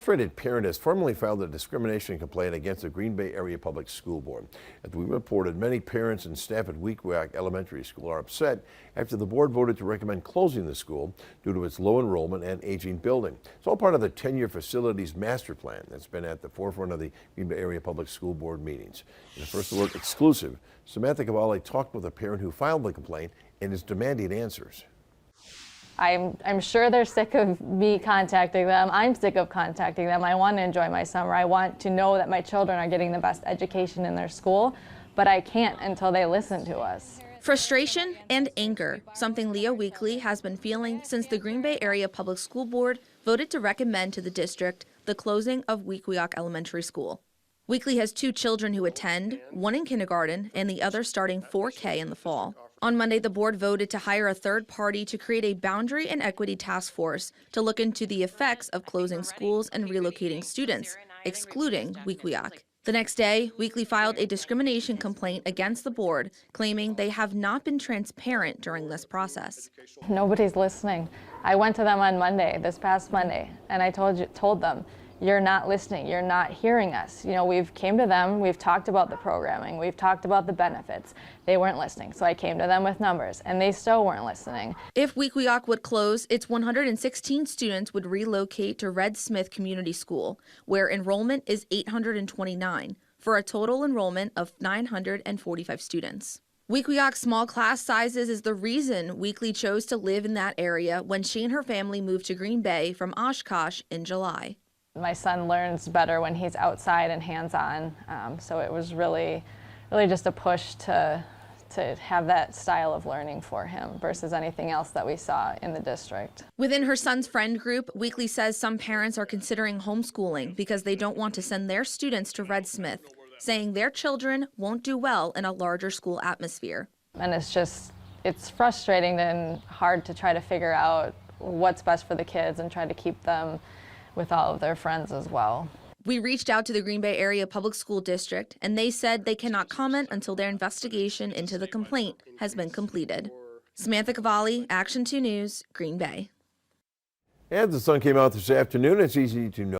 Frustrated parent has formally filed a discrimination complaint against the Green Bay Area Public School Board. As we reported, many parents and staff at Wequiock Elementary School are upset after the board voted to recommend closing the school due to its low enrollment and aging building. It's all part of the 10-year facilities master plan that's been at the forefront of the Green Bay Area Public School Board meetings. In a First Alert exclusive, Samantha Cavalli talked with a parent who filed the complaint and is demanding answers. I'm sure they're sick of me contacting them. I'm sick of contacting them. I want to enjoy my summer. I want to know that my children are getting the best education in their school, but I can't until they listen to us. Frustration and anger, something Leah Weekly has been feeling since the Green Bay Area Public School Board voted to recommend to the district the closing of Wequiock Elementary School. Weekly has 2 children who attend, one in kindergarten and the other starting 4K in the fall. On Monday, the board voted to hire a third party to create a boundary and equity task force to look into the effects of closing schools and relocating students, excluding Wequiock. The next day, Weekly filed a discrimination complaint against the board, claiming they have not been transparent during this process. Nobody's listening. I went to them on Monday, this past Monday, and I told them, you're not listening, you're not hearing us. You know, we've came to them, we've talked about the programming, we've talked about the benefits. They weren't listening, so I came to them with numbers, and they still weren't listening. If Wequiock would close, its 116 students would relocate to Red Smith Community School, where enrollment is 829, for a total enrollment of 945 students. Wequiock's small class sizes is the reason Weekly chose to live in that area when she and her family moved to Green Bay from Oshkosh in July. My son learns better when he's outside and hands-on, so it was really just a push to have that style of learning for him versus anything else that we saw in the district. Within her son's friend group, Weekly says some parents are considering homeschooling because they don't want to send their students to Red Smith, saying their children won't do well in a larger school atmosphere. And it's frustrating and hard to try to figure out what's best for the kids and try to keep them with all of their friends as well. We reached out to the Green Bay Area Public School District, and they said they cannot comment until their investigation into the complaint has been completed. Samantha Cavalli, Action 2 News, Green Bay. And the sun came out this afternoon. It's easy to know.